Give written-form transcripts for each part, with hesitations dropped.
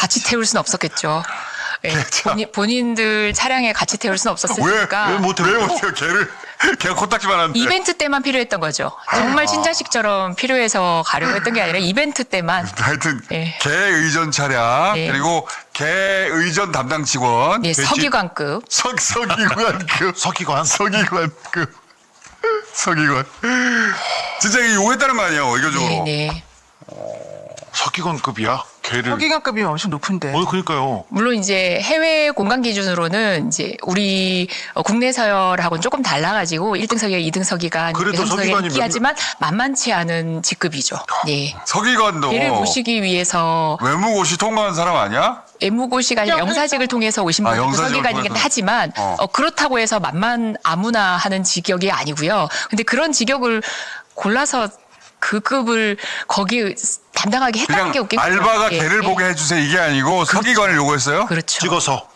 같이 태울 수는 없었겠죠. 예, 본인들 차량에 같이 태울 수는 없었으니까. 왜 못해요? 개를. 걔가 코딱지만 한데. 이벤트 때만 필요했던 거죠. 정말 친자식처럼 필요해서 가려고 했던 게 아니라 이벤트 때만. 하여튼 예. 개 의전 차량 네. 그리고 개 의전 담당 직원. 예, 서기관급. 서기관급. 서기관. 서기관급. 서기관. 진짜 이게 요구했다는 거 아니에요, 의교적으로. 네. 서기관급이야? 걔를. 서기관급이 엄청 높은데. 그러니까요. 물론 이제 해외 공간 기준으로는 이제 우리 국내 서열하고는 조금 달라가지고 1등 서기가 2등 서기가 그래도 서기관이 하지만 만만치 않은 직급이죠. 예. 서기관도 얘를 모시기 위해서 외무고시 통과한 사람 아니야? 외무고시가 아니라 영사직을 통해서 오신 분들도 영사직을 서기관이긴 통해서. 하지만 그렇다고 해서 만만 아무나 하는 직역이 아니고요. 근데 그런 직역을 골라서 그 급을 거기 담당하게 했다는 그냥 게 웃긴 거죠. 알바가 예, 개를 예. 보게 해주세요 이게 아니고 서기관을 요구했어요? 그렇죠. 찍어서.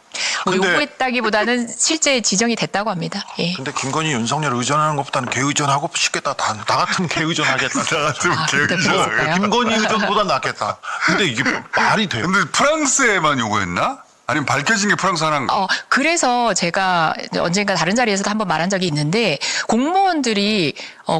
뭐 근데- 요구했다기보다는 실제 지정이 됐다고 합니다. 예. 근데 김건희 윤석열 의전하는 것보다는 개 의전하고 싶겠다. 나 같으면 개 의전하겠다. 나 같으면 개 근데 의전. 그럴까요? 김건희 의전보다 낫겠다. 근데 이게 말이 돼요? 근데 프랑스에만 요구했나? 아니면 밝혀진 게 프랑스 하나인 가 그래서 제가 언젠가 다른 자리에서도 한번 말한 적이 있는데 공무원들이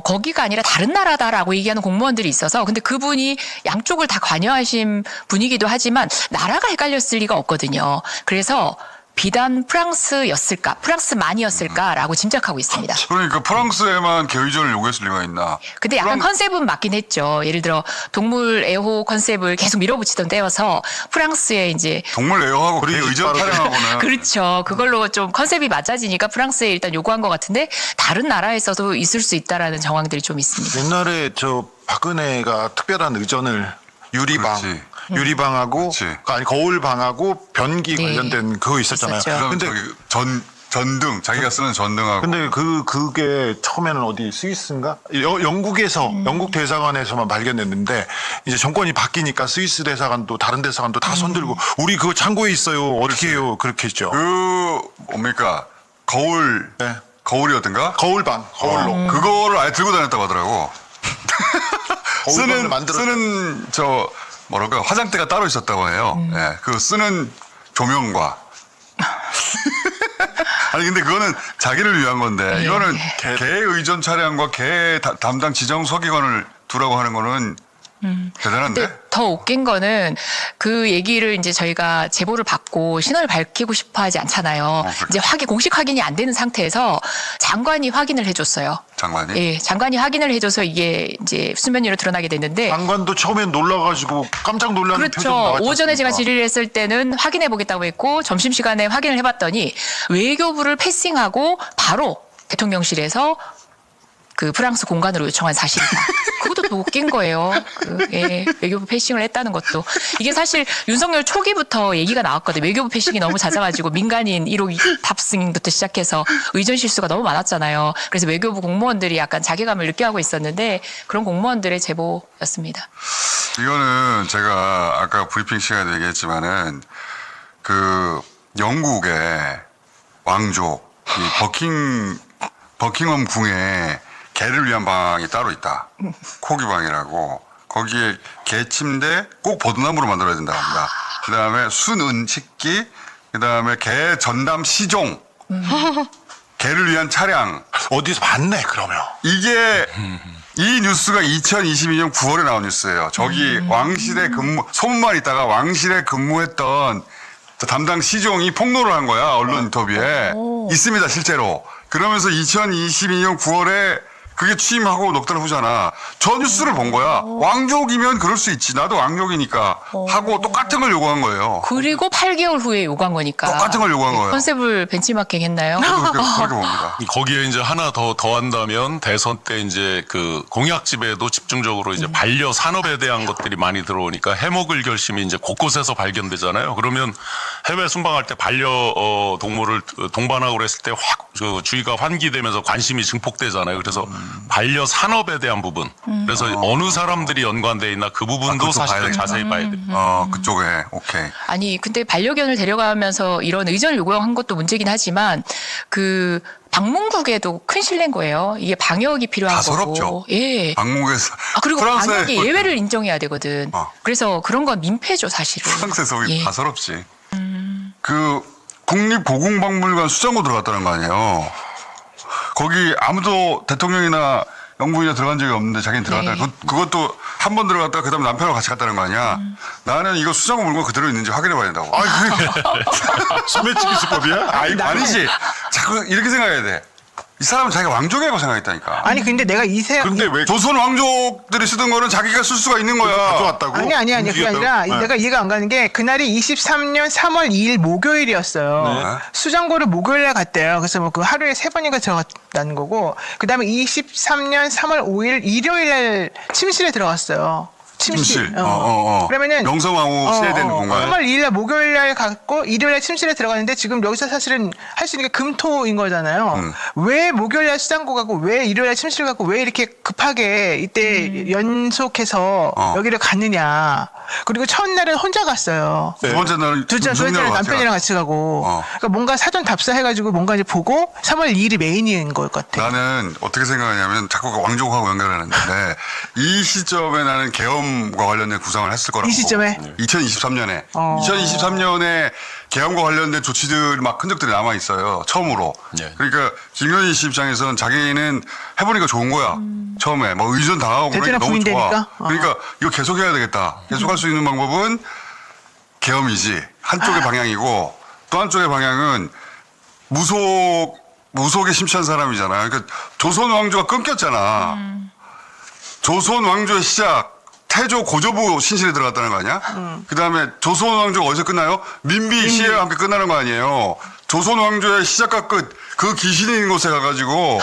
거기가 아니라 다른 나라다라고 얘기하는 공무원들이 있어서 근데 그분이 양쪽을 다 관여하신 분이기도 하지만 나라가 헷갈렸을 리가 없거든요. 그래서 비단 프랑스였을까, 프랑스만이었을까라고 짐작하고 있습니다. 그러니까 프랑스에만 개 의전을 요구했을 리가 있나? 근데 약간 프랑- 컨셉은 맞긴 했죠. 예를 들어 동물 애호 컨셉을 계속 밀어붙이던 때여서 프랑스에 이제 동물 애호하고 개 그리고 의전 바로- 타령하고는 그렇죠. 그걸로 좀 컨셉이 맞아지니까 프랑스에 일단 요구한 것 같은데 다른 나라에서도 있을 수 있다라는 정황들이 좀 있습니다. 옛날에 저 박은혜가 특별한 의전을 유리방, 그렇지. 유리방하고 그렇지. 아니 거울방하고 변기 네. 관련된 그거 있었잖아요. 있었죠. 그다음 근데 저기 전등 자기가 쓰는 전등하고 근데 그게 처음에는 어디 스위스인가? 영국에서 영국 대사관에서만 발견됐는데 이제 정권이 바뀌니까 스위스 대사관도 다른 대사관도 다 손들고 우리 그거 창고에 있어요. 어떻게 해요? 그렇게 했죠. 그 뭡니까 거울 네. 거울이었던가? 거울방, 거울로. 그거를 아예 들고 다녔다고 하더라고. 거울방을 만들었- 쓰는 저 뭐랄까 화장대가 따로 있었다고 해요. 예, 그 쓰는 조명과. 아니 근데 그거는 자기를 위한 건데 예. 이거는 개 의전 차량과 개 담당 지정 서기관을 두라고 하는 거는 대단한데. 근데 더 웃긴 거는 그 얘기를 이제 저희가 제보를 받고 신원을 밝히고 싶어 하지 않잖아요. 그렇죠. 이제 공식 확인이 안 되는 상태에서 장관이 확인을 해줬어요. 장관이? 예, 장관이 확인을 해줘서 이게 이제 수면 위로 드러나게 됐는데 장관도 처음엔 놀라가지고 깜짝 놀라는 표정 그렇죠. 나왔지 오전에 제가 않습니까? 질의를 했을 때는 확인해 보겠다고 했고 점심시간에 확인을 해봤더니 외교부를 패싱하고 바로 대통령실에서 그 프랑스 공관으로 요청한 사실이다. 그것도 더 웃긴 거예요. 외교부 패싱을 했다는 것도. 이게 사실 윤석열 초기부터 얘기가 나왔거든요. 외교부 패싱이 너무 잦아가지고 민간인 1호 탑승부터 시작해서 의전 실수가 너무 많았잖아요. 그래서 외교부 공무원들이 약간 자괴감을 느껴하고 있었는데 그런 공무원들의 제보였습니다. 이거는 제가 아까 브리핑 시간에 얘기했지만은 그 영국의 왕족 이 버킹엄 궁에 개를 위한 방이 따로 있다. 코기방이라고. 거기에 개 침대 꼭 버드나무로 만들어야 된다고 합니다. 그다음에 순은 식기, 그다음에 개 전담 시종, 개를 위한 차량. 어디서 봤네 그러면. 이게 이 뉴스가 2022년 9월에 나온 뉴스예요. 저기 왕실에 소문만 있다가 왕실에 근무했던 저 담당 시종이 폭로를 한 거야. 언론 인터뷰에. 있습니다, 실제로. 그러면서 2022년 9월에 그게 취임하고 넉 달 후잖아. 저 뉴스를 본 거야. 왕족이면 그럴 수 있지. 나도 왕족이니까 하고 똑같은 걸 요구한 거예요. 그리고 8개월 후에 요구한 거니까. 똑같은 걸 요구한 거예요. 컨셉을 벤치마킹 했나요? 그렇게 봅니다. 거기에 이제 하나 더 더한다면 대선 때 이제 그 공약집에도 집중적으로 이제 반려 산업에 대한 것들이 많이 들어오니까 해먹을 결심이 이제 곳곳에서 발견되잖아요. 그러면 해외 순방할 때 반려 동물을 동반하고 그랬을 때 확 주의가 환기되면서 관심이 증폭되잖아요. 그래서 반려 산업에 대한 부분. 그래서 어느 사람들이 연관돼 있나 그 부분도 그것도 사실은 봐야겠다. 자세히 봐야 돼요. 그쪽에 오케이. 아니 근데 반려견을 데려가면서 이런 의전을 요구한 것도 문제긴 하지만 그 방문국에도 큰 실례인 거예요. 이게 방역이 필요한 다 거고. 서럽죠. 예. 방문국에서 그리고 프랑스에 방역이 예외를 인정해야 되거든. 어. 그래서 그런 건 민폐죠 사실은. 프랑스에서 예. 다 서럽지. 그 국립고궁박물관 수장고 들어갔다는 거 아니에요. 거기 아무도 대통령이나 영부인이나 들어간 적이 없는데 자기는 들어갔다. 네. 그것도 한 번 들어갔다가 그다음에 남편하고 같이 갔다는 거 아니야. 나는 이거 수장고 물건 그대로 있는지 확인해 봐야 된다고. 소매치기 수법이야? 아니지. 자꾸 이렇게 생각해야 돼. 이 사람은 자기가 왕족이라고 생각했다니까. 아니 근데 내가 근데 왜 조선 왕족들이 쓰던 거는 자기가 쓸 수가 있는 거야. 가져왔다고? 아니 그게 움직였다고? 아니라 네. 내가 이해가 안 가는 게 그날이 23년 3월 2일 목요일이었어요. 네. 수장고를 목요일에 갔대요. 그래서 뭐 그 하루에 3번인가 들어갔다는 거고 그다음에 23년 3월 5일 일요일날 침실에 들어갔어요. 침실. 그러면은 명성황후 시대된 공간. 3월 2일날 목요일날 갔고 일요일날 침실에 들어갔는데 지금 여기서 사실은 할 수 있는 게 금토인 거잖아요. 왜 목요일날 수장고 가고 왜 일요일날 침실 가고 왜 이렇게 급하게 이때 연속해서 여기를 갔느냐. 그리고 첫날은 혼자 갔어요. 두 번째 날은 둘째 날은 남편이랑 같이 가고. 그러니까 뭔가 사전 답사해가지고 뭔가 이제 보고 3월 2일이 메인인 것 같아. 나는 어떻게 생각하냐면 자꾸 그 왕족하고 연결하는데 이 시점에 나는 계엄과 관련된 구상을 했을 거라고. 이 시점에? 2023년에. 2023년에 계엄과 관련된 조치들 막 흔적들이 남아 있어요. 처음으로. 네. 그러니까 김건희 씨 입장에서는 자기는 해보니까 좋은 거야. 처음에 뭐 의전 당하고 그러니까 대통령 너무 좋아. 부인되니까? 그러니까 이거 계속해야 되겠다. 계속할 수 있는 방법은 계엄이지. 한쪽의 방향이고 또 한쪽의 방향은 무속에 심취한 사람이잖아. 그러니까 조선 왕조가 끊겼잖아. 조선 왕조의 시작. 태조 고조부 신실에 들어갔다는 거 아니야? 그 다음에 조선 왕조가 어디서 끝나요? 민비 시해와 함께 끝나는 거 아니에요? 조선 왕조의 시작과 끝, 그 귀신이 있는 곳에 가가지고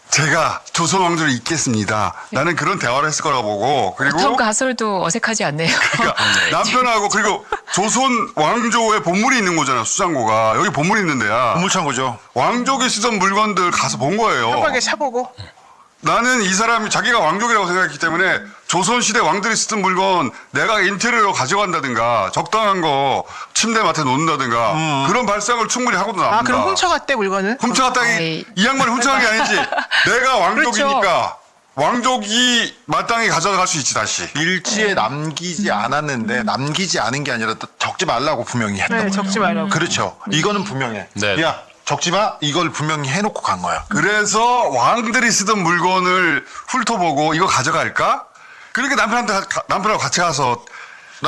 제가 조선 왕조를 잇겠습니다. 나는 그런 대화를 했을 거라고 보고 그리고 어떤 가설도 어색하지 않네요. 그러니까 남편하고 그리고 조선 왕조의 보물이 있는 거잖아. 수장고가 여기 보물이 있는 데야. 보물창고죠. 왕족이 쓰던 물건들 가서 본 거예요. 협박에 차보고. 나는 이 사람이 자기가 왕족이라고 생각했기 때문에 조선시대 왕들이 쓰던 물건 내가 인테리어로 가져간다든가 적당한 거 침대 맡에 놓는다든가 그런 발상을 충분히 하고도 남는다. 그럼 훔쳐갔대 물건을? 훔쳐갔다 에이. 이 양반이 훔쳐간 게 아니지. 내가 왕족이니까 그렇죠. 왕족이 마땅히 가져갈 수 있지 다시. 일지에 남기지 않았는데 남기지 않은 게 아니라 적지 말라고 분명히 했던 네, 거죠. 적지 말라고. 그렇죠. 이거는 분명해. 네. 야 적지 마. 이걸 분명히 해놓고 간 거야. 그래서 왕들이 쓰던 물건을 훑어보고 이거 가져갈까? 그러니까 남편하고 같이 가서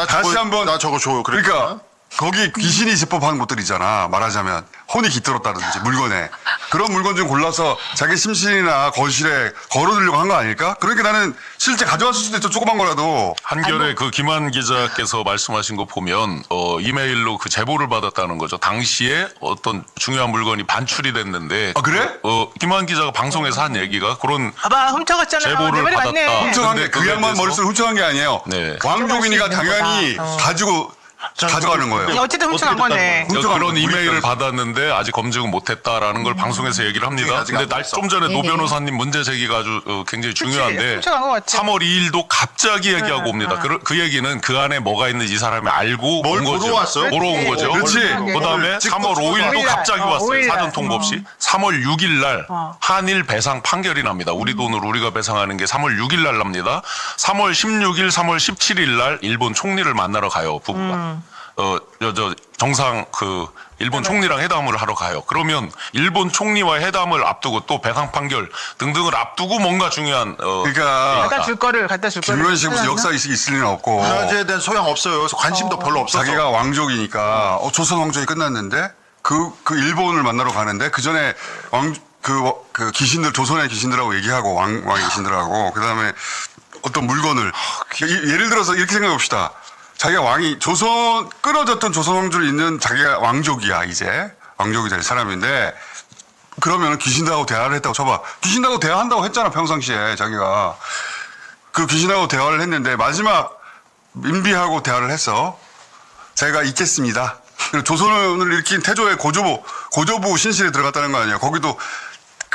다시 한번 나 저거 줘. 그러니까 거기 귀신이 집법한 곳들이잖아. 말하자면 혼이 깃들었다든지 물건에 그런 물건 좀 골라서 자기 심실이나 거실에 걸어두려고 한 거 아닐까? 그러니까 나는 실제 가져왔을 수도 있죠. 조그만 거라도. 한결에 그 김한 기자께서 말씀하신 거 보면 이메일로 그 제보를 받았다는 거죠. 당시에 어떤 중요한 물건이 반출이 됐는데 아, 그래? 김한 기자가 방송에서 한 얘기가 그런 봐봐 훔쳐갔잖아요. 제보를 내 말이 받았다. 맞네. 훔쳐간 게 근데 그 그거에 양반 대해서- 머릿속에 훔쳐간 게 아니에요. 네. 왕족이니까 가져갈 수 있는 당연히 거다. 가지고 가져가는 거예요. 어쨌든 훔쳐간 거네. 훔쳐간 그런 거야, 이메일을 우리 받았는데 아직 검증을 못했다라는 걸 방송에서 얘기를 합니다. 아직 근데 안 됐어. 좀 전에 노 네. 변호사님 문제 제기가 아주 굉장히 중요한데 훔쳐간 것 같아. 3월 2일도 갑자기 얘기하고 옵니다. 그 얘기는 그 안에 뭐가 있는지 이 사람이 알고 뭘 온 거죠. 보러 왔어요? 보러 온 거죠. 그렇지. 그다음에 찍고 3월 5일도 오일 날. 갑자기 왔어요. 오일 날. 사전 통보 없이. 3월 6일 날 한일 배상 판결이 납니다. 우리 돈으로 우리가 배상하는 게 3월 6일 날 납니다. 3월 16일, 3월 17일 날 일본 총리를 만나러 가요. 부부가. 정상 일본 총리랑 회담을 하러 가요. 그러면 일본 총리와 회담을 앞두고 또 배상 판결 등등을 앞두고 뭔가 중요한 그러니까 갖다 줄 거를. 김건희 씨가 무슨 역사의식이 있을 리는 없고 문화재에 대한 소양 없어요. 그래서 관심도 별로 없어서. 자기가 왕족이니까 조선 왕족이 끝났는데 그 일본을 만나러 가는데 그 전에 그 귀신들 조선의 귀신들하고 얘기하고 왕의 귀신들하고 그다음에 어떤 물건을 예를 들어서 이렇게 생각해 봅시다. 자기가 끊어졌던 조선 왕조를 잇는 자기가 왕족이야 이제 왕족이 될 사람인데 그러면 귀신들하고 대화를 했다고 쳐봐. 귀신하고 대화한다고 했잖아 평상시에 자기가 그 귀신하고 대화를 했는데 마지막 민비하고 대화를 했어. 제가 있겠습니다. 그리고 조선을 일으킨 태조의 고조부 신실에 들어갔다는 거 아니야. 거기도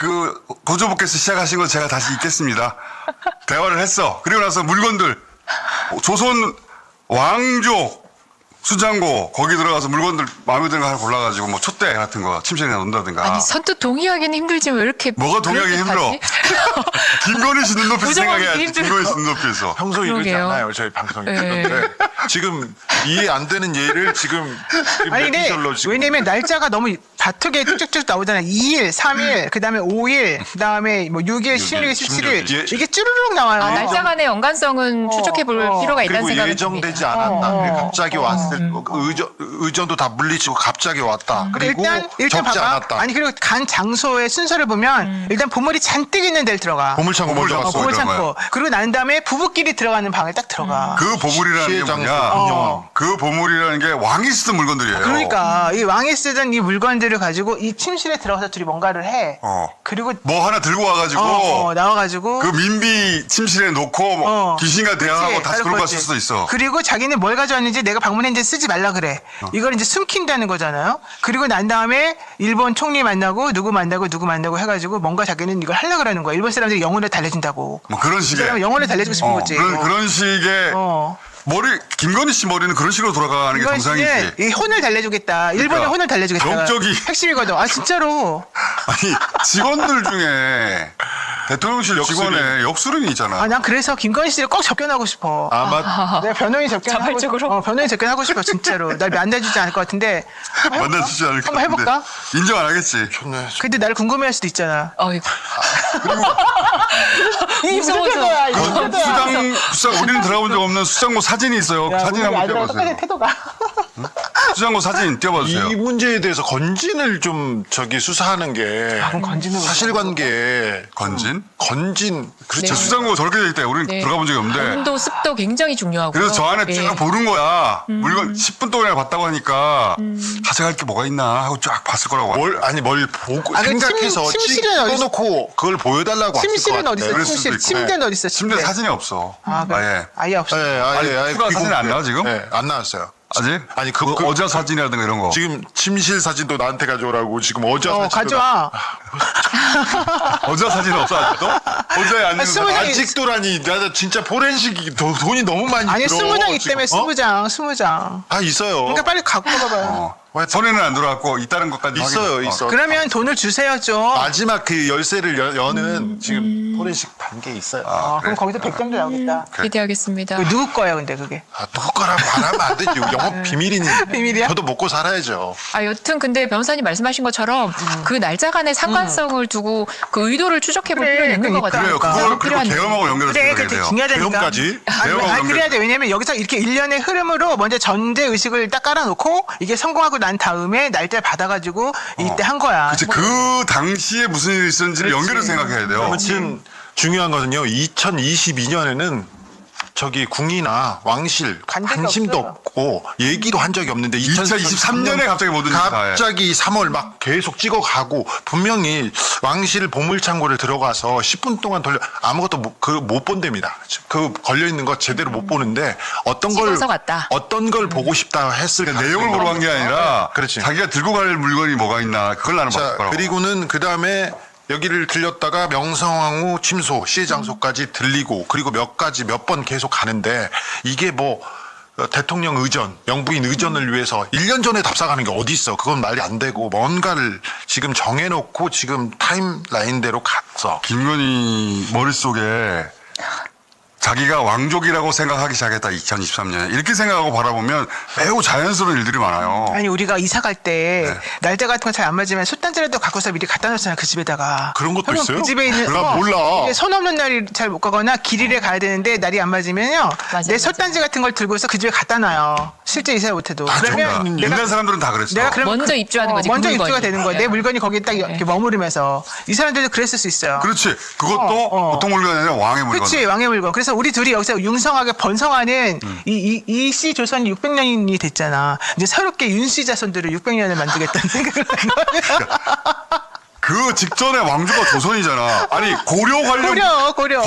그 고조부께서 시작하신 거 제가 다시 읽겠습니다. 대화를 했어. 그리고 나서 물건들 조선 왕족 수장고 거기 들어가서 물건들 마음에 드는 거 하나 골라가지고 뭐 촛대 같은 거 침실에 놓는다든가. 아니 선뜻 동의하기는 힘들지만 왜 이렇게 뭐가 동의하기 힘들어? 그럴듯하지? 김건희 씨 눈높이에서 부정하기 생각해야지. 힘들어. 김건희 씨 눈높이에서. 평소 이러지 그러게요. 않아요 저희 방송이. 네. 그런데 지금 이해 안 되는 예를 지금 아니 근데 매피셜로 지금 왜냐면 날짜가 너무 다투게 쭉쭉쭉 나오잖아요. 2일, 3일, 그다음에 5일, 그다음에 뭐 6일, 16일, 17일 16일. 이게 쭈루룩 나와요. 날짜 간의 연관성은 추적해 볼 필요가 있다는 그리고 생각이 예정되지 듭니다. 않았다. 그리고 갑자기 왔을 의전도 다 물리치고 갑자기 왔다. 그리고 일단 적지 봐봐. 않았다. 아니 그리고 간 장소의 순서를 보면 일단 보물이 잔뜩 있는 데를 들어가. 보물창고 먼저 보물 갔어. 보물 보물 이런 창고. 그리고 난 다음에 부부끼리 들어가는 방에 딱 들어가. 그 보물이라는 게 시해 장소 뭐냐? 운영왕. 그 보물이라는 게 왕이 쓰던 물건들이에요. 그러니까 이 왕이 쓰던 이 물건들을 가지고 이 침실에 들어가서 둘이 뭔가를 해. 그리고 뭐 하나 들고 와가지고 나와가지고 그 민비 침실에 놓고 뭐 귀신과 대화하고 그치, 다시 바로 돌아갔을 그렇지. 수도 있어. 그리고 자기는 뭘 가져왔는지 내가 방문했는지 쓰지 말라 그래. 이걸 이제 숨긴다는 거잖아요. 그리고 난 다음에 일본 총리 만나고 누구 만나고 해가지고 뭔가 자기는 이걸 하려고 그러는 거야. 일본 사람들이 영혼을 달래준다고. 뭐 그런 이 식의. 사람은 영혼을 달래주고 싶은 거지. 그런 식의 어. 머리 김건희 씨 머리는 그런 식으로 돌아가는 게 이건 정상이지. 이 혼을 달래주겠다. 일본의 그러니까 혼을 달래주겠다. 영적이. 핵심이거든. 아 진짜로. 아니 직원들 중에 대통령실 직원에 역수름이 있잖아. 아 난 그래서 김건희 씨를 꼭 접견하고 싶어. 아마 내가 변호인 접견하고 자발적으로? 변호인 접견하고 싶어 진짜로. 날 만나주지 않을 것 같은데. 만나주지 않을 것 한번 같은데 해볼까? 인정 안 하겠지. 좋네. 근데 나를 궁금해할 수도 있잖아. 어이구. 이 무서워서. 수장 우리는 들어본 적 없는 수장고 사진이 있어요. 그 사진 한번 띄워보세요. 태도가. 수장고 사진 띄워봐 주세요. 이 문제에 대해서 건진을 좀 수사하는 게 그럼 건진은 사실관계 건진? 그렇죠. 네. 수장고 저렇게 돼 있다. 우리는 네. 들어가 본 적이 없는데. 온도, 습도 굉장히 중요하고요. 그래서 저 안에 예. 쫙 보는 거야. 물건 10분 동안에 봤다고 하니까 가져갈 게 뭐가 있나 하고 쫙 봤을 거라고. 뭘 보고 아, 그 생각해서 침실은 어디- 찍어놓고 그걸 보여달라고 왔을 것 침실은 같아. 어디 있어? 그럴 수도 침실. 있고. 침대는 어디 있어? 침대 사진이 없어. 아, 그래. 아예 없어. 아예 추가 사진 안 나와, 지금? 네, 안 나왔어요. 아직? 아니, 그 어자 사진이라든가 이런 거. 지금 침실 사진도 나한테 가져오라고 지금 어자 사진도 가져와. 어자 사진 없어 아직도? 어자에 앉는 스무 사진. 장이- 아직도라니 나 진짜 포렌식이 돈이 너무 많이 아니 들어. 20장 지금. 있다며 20장. 20장. 아 있어요. 그러니까 빨리 갖고 와봐봐요. 손에는 안 들어왔고 있다는 것까지 있어요, 확인. 있어. 그러면 돈을 주세요 좀. 마지막 그 열쇠를 여는 지금 포렌식 단계에 있어요. 그럼 거기서 100점도 나오겠다. 기대하겠습니다. 그 누구 거야 근데 그게? 누구 거라고 말하면 안 되지. 영업 비밀이니. 비밀이야? 저도 먹고 살아야죠. 아, 여튼 근데 변호사님 말씀하신 것처럼 그 날짜 간의 상관성을 두고 그 의도를 추적해 볼 그래, 필요는 있는 것 그러니까. 같아요. 그래요. 그걸 그리고 필요한 계엄하고 연결해서 그래, 해야 그게 돼요. 중요하다니까. 계엄까지? 계엄하고 그래야 돼. 왜냐면 여기서 이렇게 일련의 흐름으로 먼저 전제 의식을 딱 깔아놓고 이게 성공하고 난 다음에 날짜를 받아가지고 이때 한 거야. 그치, 그 당시에 무슨 일이 있었는지를 연결해서 생각해야 돼요. 아무튼 중요한 것은요. 2022년에는 저기 궁이나 왕실 간 적이 관심도 없어요. 없고 얘기도 한 적이 없는데 2023년에 갑자기 모든 일이 다 해. 갑자기 3월 막 계속 찍어가고 분명히 왕실 보물창고를 들어가서 10분 동안 아무것도 못 본답니다. 그 걸려 있는 거 제대로 못 보는데 어떤 걸 찍어서 갔다. 어떤 걸 보고 싶다 했을 그러니까 내용을 보러 간 게 아니라 그렇지. 자기가 들고 갈 물건이 뭐가 있나 그걸 나는 봤을 자, 거라고. 그리고는 그 다음에 여기를 들렸다가 명성황후 침소 시해 장소까지 들리고 그리고 몇 번 계속 가는데 이게 뭐 대통령 의전, 영부인 의전을 위해서 1년 전에 답사가는 게 어디 있어? 그건 말이 안 되고 뭔가를 지금 정해놓고 지금 타임라인대로 갔어. 김건희 머릿속에 자기가 왕족이라고 생각하기 시작했다 2023년에 이렇게 생각하고 바라보면 매우 자연스러운 일들이 많아요. 아니 우리가 이사 갈 때 네. 날짜 같은 거 잘 안 맞으면 숫단지라도 갖고서 미리 갖다 놓잖아 그 집에다가. 그런 것도 그러면 있어요? 그 집에 있는 나 몰라. 이게 손 없는 날이 잘 못 가거나 길이를 가야 되는데 날이 안 맞으면요 맞아요, 내 숫단지 같은 걸 들고서 그 집에 갖다 놔요. 실제 이사 못해도. 정말 내가 옛날 사람들은 다 그랬어. 내가 그러면 먼저 입주하는 거지, 그 먼저 물건이. 입주가 되는 거야. 내 물건이 거기에 딱 이렇게 머무르면서 이 사람들도 그랬을 수 있어요. 그렇지. 그것도 보통 물건이 아니라 왕의 물건. 그렇지 왕의 물건. 그래서 우리 둘이 여기서 융성하게 번성하는 이씨 조선이 600년이 됐잖아. 이제 새롭게 윤씨 자손들을 600년을 만들겠다는 생각을 하는 거야. 그 직전에 왕조가 조선이잖아. 아니 고려 관련 고려.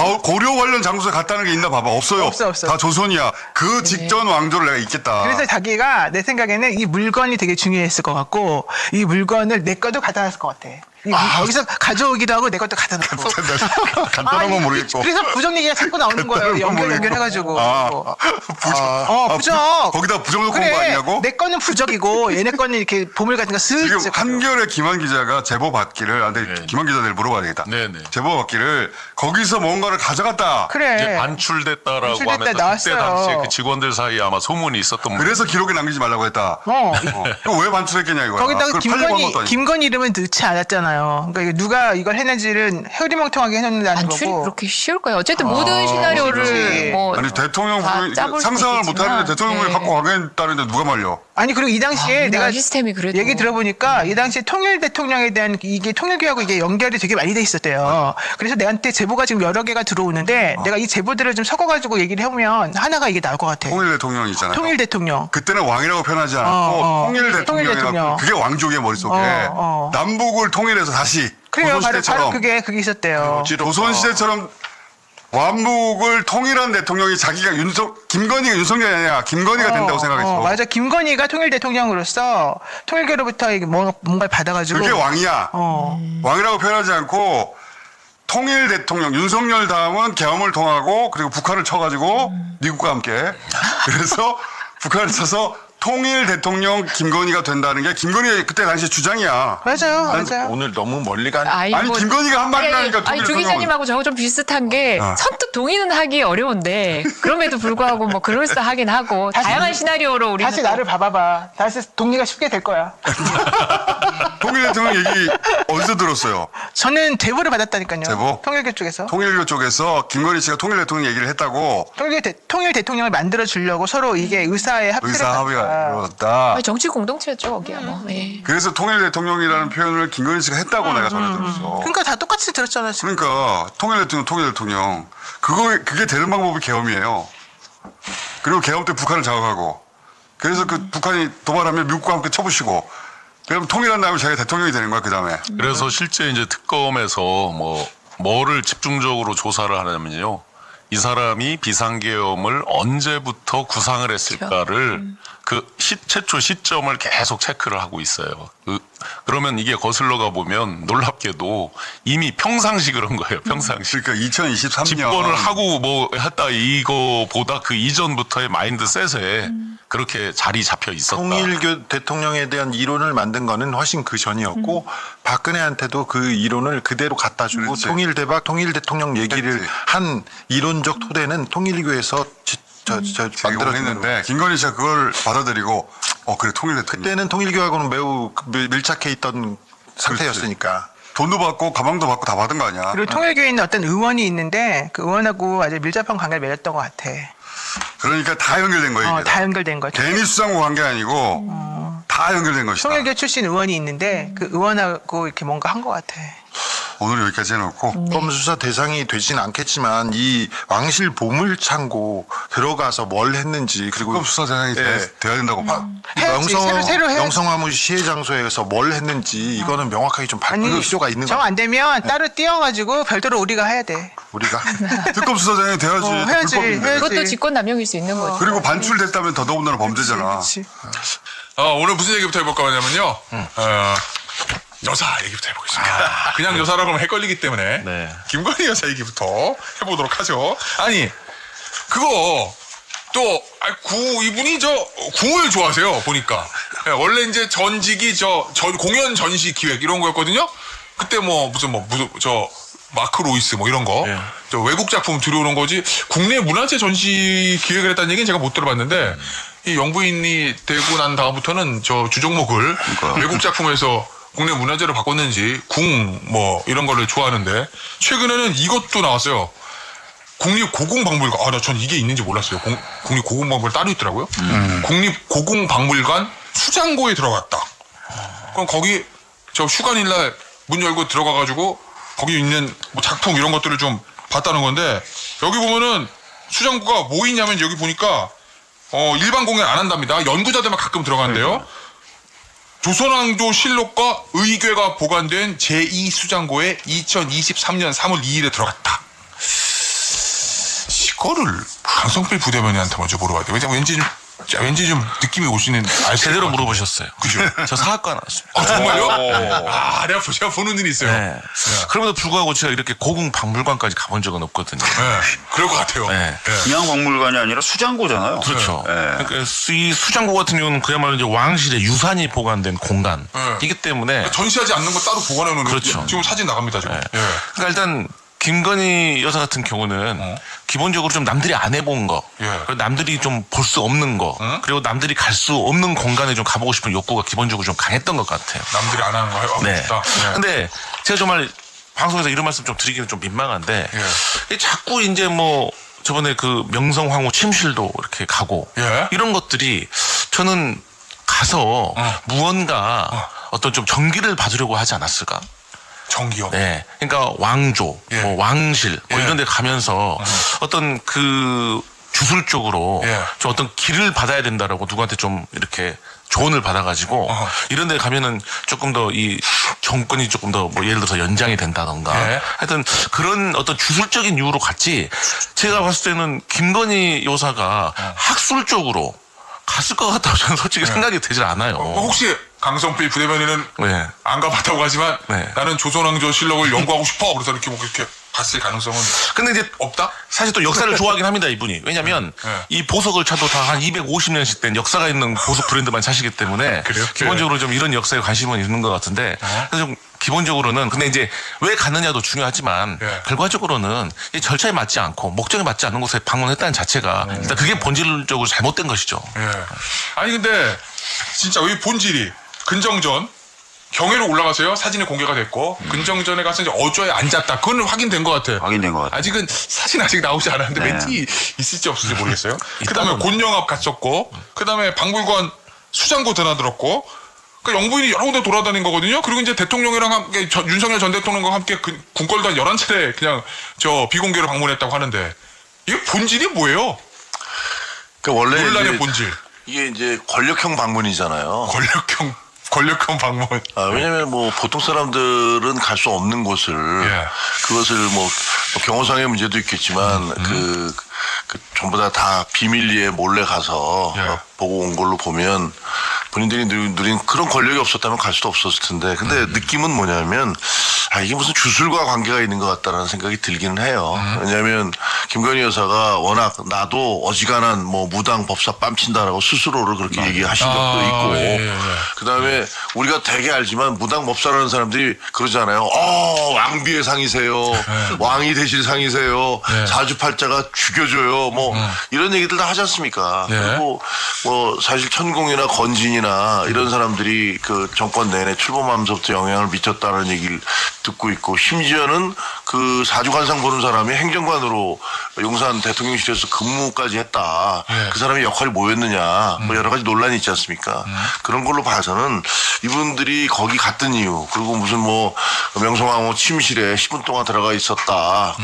관련 장소에 갔다는 게 있나 봐봐. 없어요. 없어. 다 조선이야. 그 직전 왕조를 내가 잊겠다. 그래서 자기가 내 생각에는 이 물건이 되게 중요했을 것 같고 이 물건을 내 거도 갖다 놨을 것 같아. 여기서 가져오기도 하고 내 것도 갖다 놓고. 간단한 건 모르겠고. 그래서 부정 얘기가 자꾸 나오는 거예요. 연결해가지고. 부적. 거기다 부적 놓고 온 거 그래. 아니냐고? 내 거는 부적이고 얘네 거는 이렇게 보물 같은 거 지금 쓱. 한겨레 김한 기자가 제보 받기를, 근데 김한 기자 내일 물어봐야 되겠다. 네네. 제보 받기를 거기서 뭔가를 가져갔다. 그래. 이제 반출됐다라고 반출됐다 하면서 그때 나왔어요. 당시에 그 직원들 사이에 아마 소문이 있었던 모양이에요. 그래서 기록에 남기지 말라고 했다. 그럼 왜 반출했겠냐 이거야. 거기다가 그걸 팔려고 한 것도 아니고. 김건희 이름은 넣지 않았잖아요. 그러니까 이게 누가 이걸 했는지는 흐리멍텅하게 해놓는다는 반출이 거고. 그렇게 쉬울 거예요. 어쨌든 모든 시나리오를 그렇지. 뭐 아니 대통령 다 부인 짜볼 수는 상상을 있겠지만, 못하는데 대통령을 네. 갖고 가겠다는데 누가 말려? 아니 그리고 이 당시에 우리나라 내가 시스템이 그래도 얘기 들어보니까 이 당시에 통일 대통령에 대한 이게 통일교하고 이게 연결이 되게 많이 돼 있었대요. 그래서 내한테 제보가 지금 여러 개가 들어오는데 내가 이 제보들을 좀 섞어가지고 얘기를 해보면 하나가 이게 나올 것 같아. 통일 대통령 있잖아요. 통일 대통령. 그때는 왕이라고 표현하지 않았고 통일 대통령이라고 대통령. 그게 왕족의 머릿속에 남북을 통일해서 다시 그래요. 바로 조선시대처럼 그게 있었대요. 조선시대처럼 왕국을 통일한 대통령이 자기가 김건희가 윤석열이 아니라 김건희가 된다고 생각했어. 맞아. 김건희가 통일 대통령으로서 통일교로부터 이게 뭔가를 받아가지고. 그게 왕이야. 왕이라고 표현하지 않고 통일 대통령 윤석열 다음은 계엄을 통하고 그리고 북한을 쳐가지고 미국과 함께 그래서 북한을 쳐서 통일 대통령 김건희가 된다는 게 김건희의 그때 당시 주장이야. 맞아요. 오늘 너무 멀리 간. 아니 김건희가 한 말을 하니까 아니 조 기자님하고 저거 좀 비슷한 게 선뜻 동의는 하기 어려운데 그럼에도 불구하고 뭐 그럴싸하긴 하고 다양한 시나리오로 우리는 다시 또 나를 봐봐봐. 다시 동의가 쉽게 될 거야. 통일 대통령 얘기 어디서 들었어요? 저는 제보를 받았다니까요. 제보? 통일교 쪽에서. 통일교 쪽에서 김건희 씨가 통일 대통령 얘기를 했다고 통일 대통령을 만들어 주려고 서로 이게 의사의 합의를 의사 합의가 이루어졌다. 아니, 정치 공동체죠, 거기야 뭐. 예. 그래서 통일 대통령이라는 표현을 김건희 씨가 했다고 내가 전해 들었어. 그러니까 다 똑같이 들었잖아 지금. 그러니까 통일 대통령 그게 되는 방법이 계엄이에요. 그리고 계엄 때 북한을 자극하고 그래서 그 북한이 도발하면 미국과 함께 쳐부시고 그럼 통일한 다음에 자기가 대통령이 되는 거야 그 다음에. 그래서 실제 이제 특검에서 뭐를 집중적으로 조사를 하냐면요. 이 사람이 비상계엄을 언제부터 구상을 했을까를 최초 시점을 계속 체크를 하고 있어요. 그러면 이게 거슬러 가 보면 놀랍게도 이미 평상시 그런 거예요. 평상시. 그러니까 2023년 집권을 하고 뭐 했다 이거보다 그 이전부터의 마인드셋에 그렇게 자리 잡혀 있었다. 통일교 대통령에 대한 이론을 만든 거는 훨씬 그 전이었고 박근혜한테도 그 이론을 그대로 갖다 주고 그렇지. 통일 대통령 얘기를 그렇지. 한 이론적 토대는 통일교에서 만들어지는 했는데 김건희 씨가 그걸 받아들이고 그래 통일 대통령. 그때는 통일교하고는 매우 밀착해 있던 상태였으니까. 돈도 받고 가방도 받고 다 받은 거 아니야. 그리고 통일교에 있는 어떤 의원이 있는데 그 의원하고 아주 밀접한 관계를 맺었던 것 같아. 그러니까 다 연결된 거예요. 이게 다 연결된 거죠. 괜히 수장고 간 게 아니고 다 연결된 것이다. 통일교 출신 의원이 있는데 그 의원하고 이렇게 뭔가 한 것 같아. 오늘 여기까지 해놓고 검 수사 대상이 되진 않겠지만 이 왕실 보물 창고 들어가서 뭘 했는지 그리고 특검 수사 대상이 돼야 된다고 봐. 해야지. 새로 해야지. 명성황후 시해 장소에서 뭘 했는지 이거는 명확하게 좀 밝힐 필요가 있는 정 거 안 되면 따로 띄워가지고 별도로 우리가 해야 돼. 우리가. 특검 수사 대상이 돼야지. 해야지. 불법인데. 해야지. 그것도 직권남용일 수 있는 거죠. 그리고 반출됐다면 더더군다나 범죄잖아. 그렇지. 오늘 무슨 얘기부터 해볼까 하냐면요. 여사 얘기부터 해보겠습니다. 그냥 여사라고 하면 헷갈리기 때문에 김건희 여사 얘기부터 해보도록 하죠. 아니 그거 또 이분이 궁을 좋아하세요 보니까. 원래 이제 전직이 공연 전시 기획 이런 거였거든요. 그때 무슨 마크 로이스 이런 거 저 외국 작품 들여오는 거지 국내 문화재 전시 기획을 했다는 얘기는 제가 못 들어봤는데 이 영부인이 되고 난 다음부터는 저 주종목을 외국 작품에서 국내 문화재로 바꿨는지 이런 거를 좋아하는데 최근에는 이것도 나왔어요. 국립고궁박물관. 나 전 이게 있는지 몰랐어요. 국립고궁박물관 따로 있더라고요. 국립고궁박물관 수장고에 들어갔다. 그럼 거기 휴관일날 문 열고 들어가가지고 거기 있는 작품 이런 것들을 좀 봤다는 건데 여기 보면은 수장고가 뭐 있냐면 여기 보니까 일반 공연 안 한답니다. 연구자들만 가끔 들어간대요. 조선왕조 실록과 의궤가 보관된 제2수장고에 2023년 3월 2일에 들어갔다. 이거를 강성필 부대변인한테 먼저 물어봐야 돼. 왜냐면 왠지 자, 왠지 좀 느낌이 오시는 제대로 물어보셨어요. 그죠? 저 사학과 나왔습니다. 정말요? 아, 제가 보는 눈이 있어요. 네. 그럼에도 불구하고 제가 이렇게 고궁 박물관까지 가본 적은 없거든요. 네, 그럴 것 같아요. 네. 그냥 박물관이 아니라 수장고잖아요. 그렇죠. 네. 그러니까 이 수장고 같은 경우는 그야말로 이제 왕실의 유산이 보관된 공간이기 때문에 전시하지 않는 거 따로 보관해 놓는 그렇죠. 지금 사진 나갑니다, 지금. 예. 그러니까 일단 김건희 여사 같은 경우는 기본적으로 좀 남들이 안 해본 거, 예. 그리고 남들이 좀 볼 수 없는 거, 그리고 남들이 갈 수 없는 공간에 좀 가보고 싶은 욕구가 기본적으로 좀 강했던 것 같아요. 남들이 안 하는 거 하고 네. 싶다. 예. 근데 제가 정말 방송에서 이런 말씀 좀 드리기는 좀 민망한데 예. 자꾸 이제 뭐 저번에 그 명성황후 침실도 이렇게 가고 예. 이런 것들이 저는 가서 무언가 어떤 좀 정기를 받으려고 하지 않았을까? 정기요. 네. 그러니까 왕조, 예. 뭐 왕실 뭐 예. 이런 데 가면서 어떤 그 주술적으로 예. 좀 어떤 길을 받아야 된다라고 누구한테 좀 이렇게 조언을 받아가지고 이런 데 가면은 조금 더 이 정권이 조금 더 뭐 예를 들어서 연장이 된다던가 예. 하여튼 그런 어떤 주술적인 이유로 갔지 제가 봤을 때는 김건희 여사가 학술적으로 갔을 것 같다고 저는 솔직히 생각이 되질 않아요. 혹시 강성필 부대변인은 네. 안 가봤다고 하지만 네. 나는 조선왕조 실록을 연구하고 싶어. 그래서 이렇게 뭐 이렇게 갔을 가능성은 근데 이제 없다? 사실 또 역사를 좋아하긴 합니다, 이분이. 왜냐면 네. 이 보석을 차도 다 한 250년씩 된 역사가 있는 보석 브랜드만 사시기 때문에 그래요? 기본적으로 좀 이런 역사에 관심은 있는 것 같은데 그래서 좀 기본적으로는 근데 이제 왜 갔느냐도 중요하지만 네. 결과적으로는 이 절차에 맞지 않고 목적에 맞지 않는 곳에 방문했다는 자체가 일단 그게 본질적으로 잘못된 것이죠. 예. 아니 근데 진짜 이 본질이 근정전 경회로 올라가서요. 사진이 공개가 됐고 근정전에 가서 이제 어조에 앉았다. 그건 확인된 것 같아요. 확인된 것 같아요. 아직은 사진 아직 나오지 않았는데 네. 왠지 있을지 없을지 모르겠어요. 그다음에 곤영합 갔었고 그다음에 박물관 수장고 드나들었고 그 영부인이 여러 군데 돌아다닌 거거든요. 그리고 이제 대통령이랑 함께 윤석열 전 대통령과 함께 궁궐도 한 11차례 그냥 저 비공개로 방문했다고 하는데 이게 본질이 뭐예요? 그러니까 원래 논란의 이제 본질. 이게 이제 권력형 방문이잖아요. 권력형 방문. 왜냐면 뭐 보통 사람들은 갈 수 없는 곳을 예. 그것을 뭐 경호상의 문제도 있겠지만 그 전부 다 비밀리에 몰래 가서 예. 보고 온 걸로 보면 본인들이 누린 그런 권력이 없었다면 갈 수도 없었을 텐데 근데 느낌은 뭐냐면 이게 무슨 주술과 관계가 있는 것 같다라는 생각이 들기는 해요. 왜냐하면 김건희 여사가 워낙 나도 어지간한 뭐 무당 법사 뺨친다라고 스스로를 그렇게 얘기하신 적도 있고 예. 그다음에 우리가 되게 알지만 무당 법사라는 사람들이 그러잖아요. 왕비의 상이세요. 왕이 되실 상이세요. 사주팔자가 죽여줘요. 뭐 이런 얘기들 다 하지 않습니까? 예. 그리고 뭐 사실 천공이나 건진이나 이런 사람들이 그 정권 내내 출범하면서부터 영향을 미쳤다는 얘기를 듣고 있고 심지어는 그 사주관상 보는 사람이 행정관으로 용산 대통령실에서 근무까지 했다. 그 사람의 역할이 뭐였느냐. 뭐 여러 가지 논란이 있지 않습니까? 그런 걸로 봐서는 이분들이 거기 갔던 이유 그리고 무슨 뭐 명성황후 침실에 10분 동안 들어가 있었다.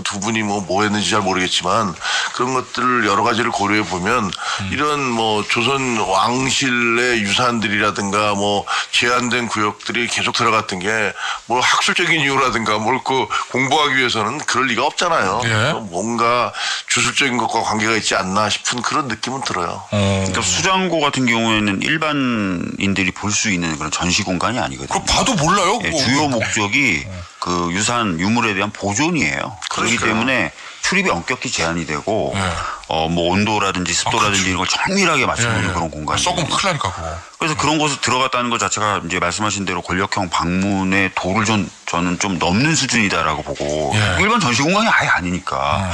두 분이 뭐 했는지 잘 모르겠지만 그런 것들을 여러 가지를 고려해 보면 이런 뭐 조선 왕실의 유산들이라든가 뭐 제한된 구역들이 계속 들어갔던 게 뭐 학술적인 이유라든가 뭘 그 공부하기 위해서는 그럴 리가 없잖아요. 예. 뭔가 주술적인 것과 관계가 있지 않나 싶은 그런 느낌은 들어요. 그러니까 수장고 같은 경우에는 일반인들이 볼 수 있는 그런 전시 공간이 아니거든요. 그거 봐도 몰라요. 예, 그거. 주요 목적이 그 유산 유물에 대한 보존이에요. 그렇기 그러니까요. 때문에 출입이 엄격히 제한이 되고 예. 뭐 온도라든지 습도라든지 이런 걸 정밀하게 맞춰놓는 그런 공간이에요. 썩으면 큰일 나니까 그거. 그래서 그런 곳에 들어갔다는 것 자체가 이제 말씀하신 대로 권력형 방문의 도를 저는 좀 넘는 수준이다라고 보고 예. 일반 전시 공간이 아예 아니니까.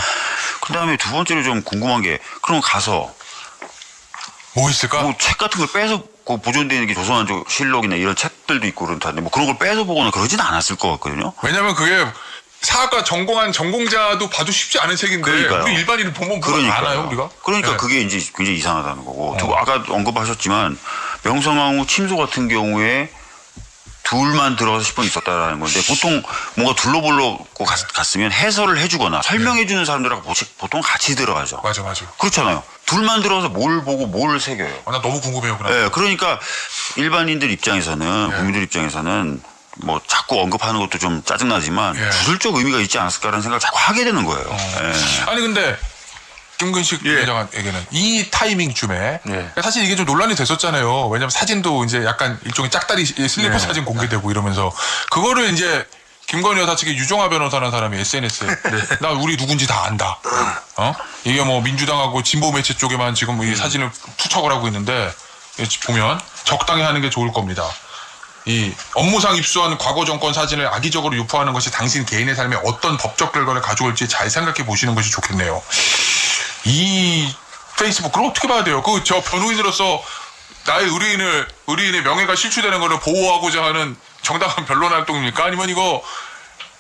그다음에 두 번째로 좀 궁금한 게 그럼 가서 뭐 있을까? 뭐 책 같은 걸 빼서 그 보존되는 게 조선왕조 실록이나 이런 책들도 있고 그런다는데 뭐 그런 걸 빼서 보거나 그러진 않았을 것 같거든요. 왜냐면 그게 사학과 전공한 전공자도 봐도 쉽지 않은 책인데 그러니까요. 우리 일반인은 보면 그거 알아요 우리가? 그러니까 예. 그게 이제 굉장히 이상하다는 거고. 또 아까 언급하셨지만 명성황후 침소 같은 경우에 둘만 들어가서 10분 있었다라는 건데 보통 뭔가 둘러보려고 갔으면 해설을 해주거나 설명해주는 사람들하고 보통 같이 들어가죠. 맞아. 그렇잖아요. 둘만 들어가서 뭘 보고 뭘 새겨요. 나 너무 궁금해요. 그럼. 네, 그러니까 일반인들 입장에서는 국민들 입장에서는 뭐 자꾸 언급하는 것도 좀 짜증나지만 예. 주술적 의미가 있지 않았을까라는 생각을 자꾸 하게 되는 거예요. 예. 아니 근데 김근식 위원장에게는 이 타이밍쯤에 사실 이게 좀 논란이 됐었잖아요. 왜냐면 사진도 이제 약간 일종의 짝다리 슬리퍼 사진 공개되고 이러면서 그거를 이제 김건희 여사 측의 유종하 변호사라는 사람이 SNS에 나 우리 누군지 다 안다. 이게 뭐 민주당하고 진보 매체 쪽에만 지금 이 사진을 투척을 하고 있는데 보면 적당히 하는 게 좋을 겁니다. 이 업무상 입수한 과거 정권 사진을 악의적으로 유포하는 것이 당신 개인의 삶에 어떤 법적 결과를 가져올지 잘 생각해 보시는 것이 좋겠네요. 이 페이스북 그걸 어떻게 봐야 돼요? 그 저 변호인으로서 나의 의뢰인의 명예가 실추되는 것을 보호하고자 하는 정당한 변론 활동입니까? 아니면 이거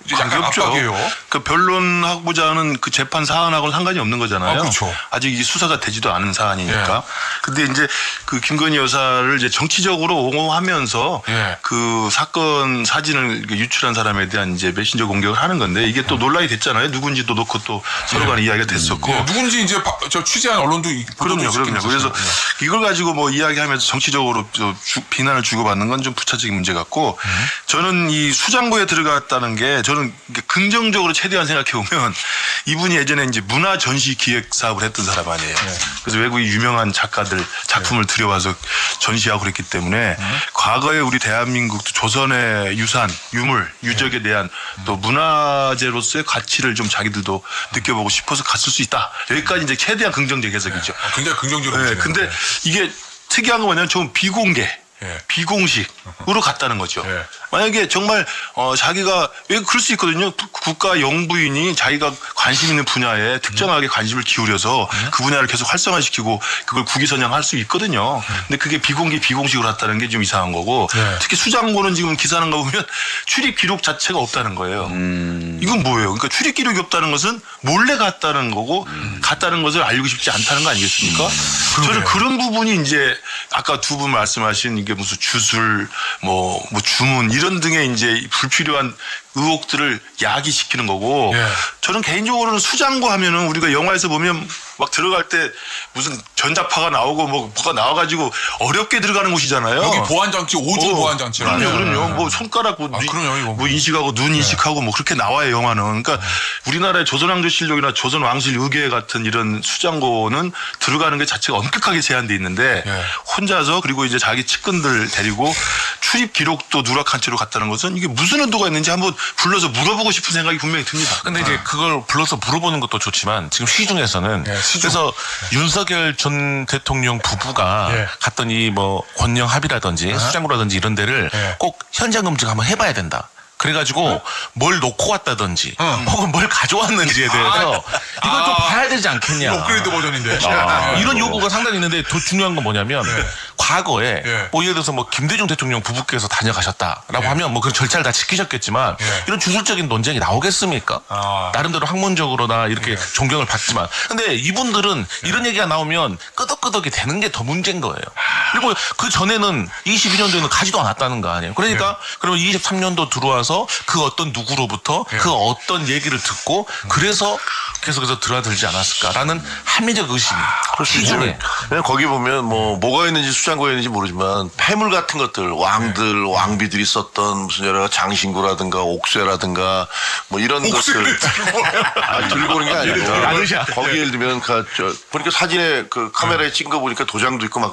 이제 약간 압박이에요? 그 변론하고자 하는 그 재판 사안하고는 상관이 없는 거잖아요. 그렇죠. 아직 이 수사가 되지도 않은 사안이니까. 근데 이제 그 김건희 여사를 이제 정치적으로 옹호하면서 그 사건 사진을 유출한 사람에 대한 이제 메신저 공격을 하는 건데 이게 또 논란이 됐잖아요. 누군지도 놓고 또 서로 간에 이야기가 됐었고. 누군지 이제 저 취재한 언론도 그럼요. 그래서 이걸 가지고 뭐 이야기하면서 정치적으로 비난을 주고받는 건 좀 부차적인 문제 같고 저는 이 수장고에 들어갔다는 게 저는 긍정적으로 최대한 생각해 보면 이분이 예전에 이제 문화 전시 기획 사업을 했던 사람 아니에요. 그래서 외국의 유명한 작가들 작품을 들여와서 전시하고 그랬기 때문에 과거에 우리 대한민국 조선의 유산, 유물, 유적에 대한 또 문화재로서의 가치를 좀 자기들도 느껴보고 싶어서 갔을 수 있다. 여기까지 이제 최대한 긍정적 해석이죠. 굉장히 긍정적으로. 네, 근데 이게 특이한 건 뭐냐면 좀 비공개. 비공식으로 갔다는 거죠. 만약에 정말 자기가 왜 그럴 수 있거든요. 국가 영부인이 자기가 관심 있는 분야에 특정하게 관심을 기울여서 그 분야를 계속 활성화시키고 그걸 국위선양할 수 있거든요. 근데 그게 비공식으로 갔다는 게 좀 이상한 거고 특히 수장고는 지금 기사는 거 보면 출입 기록 자체가 없다는 거예요. 이건 뭐예요? 그러니까 출입 기록이 없다는 것은 몰래 갔다는 거고 갔다는 것을 알고 싶지 않다는 거 아니겠습니까? 저는 그런 부분이 이제 아까 두 분 말씀하신 이게 무슨 주술, 뭐 주문 이런 등의 이제 불필요한 의혹들을 야기시키는 거고 저는 개인적으로는 수장고 하면은 우리가 영화에서 보면 막 들어갈 때 무슨 전자파가 나오고 뭐가 나와가지고 어렵게 들어가는 곳이잖아요. 여기 보안장치, 오중 보안장치. 그럼요. 뭐 손가락 뭐 인식하고 눈 인식하고 뭐 그렇게 나와요 영화는. 그러니까 우리나라의 조선왕조실록이나 조선왕실 의궤 같은 이런 수장고는 들어가는 게 자체가 엄격하게 제한돼 있는데 혼자서 그리고 이제 자기 측근들 데리고 출입 기록도 누락한 채로 갔다는 것은 이게 무슨 의도가 있는지 한번 불러서 물어보고 싶은 생각이 분명히 듭니다. 근데 이제 그걸 불러서 물어보는 것도 좋지만 지금 시중에서는 그래서 윤석열 전 대통령 부부가 갔던 이 뭐 권영 합의라든지 수장고라든지 이런 데를 꼭 현장 검증 한번 해봐야 된다. 그래가지고 뭘 놓고 왔다든지 혹은 뭘 가져왔는지에 대해서 이걸 좀 봐야 되지 않겠냐. 업그레이드 버전인데. 이런 요구가 상당히 있는데 더 중요한 건 뭐냐면 과거에 뭐 예를 들어서 뭐 김대중 대통령 부부께서 다녀가셨다라고 하면 뭐 그런 절차를 다 지키셨겠지만 이런 주술적인 논쟁이 나오겠습니까? 나름대로 학문적으로나 이렇게 존경을 받지만 근데 이분들은 이런 얘기가 나오면 끄덕끄덕이 되는 게 더 문제인 거예요. 그리고 그 전에는 22년도에는 가지도 않았다는 거 아니에요. 그러니까 그러면 23년도 들어와서 그 어떤 누구로부터 그 어떤 얘기를 듣고 그래서 계속해서 드나들지 않았을까라는 합리적 의심이 시중에. 그냥 거기 보면 뭐가 있는지 수장고에 있는지 모르지만 폐물 같은 것들 왕들 왕비들이 썼던 무슨 여러 장신구라든가 옥쇠라든가 뭐 이런 것들 들고 오는 게 아니고 거기 예를 들면 보니까 사진에 그 카메라에 찍은 거 보니까 도장도 있고 막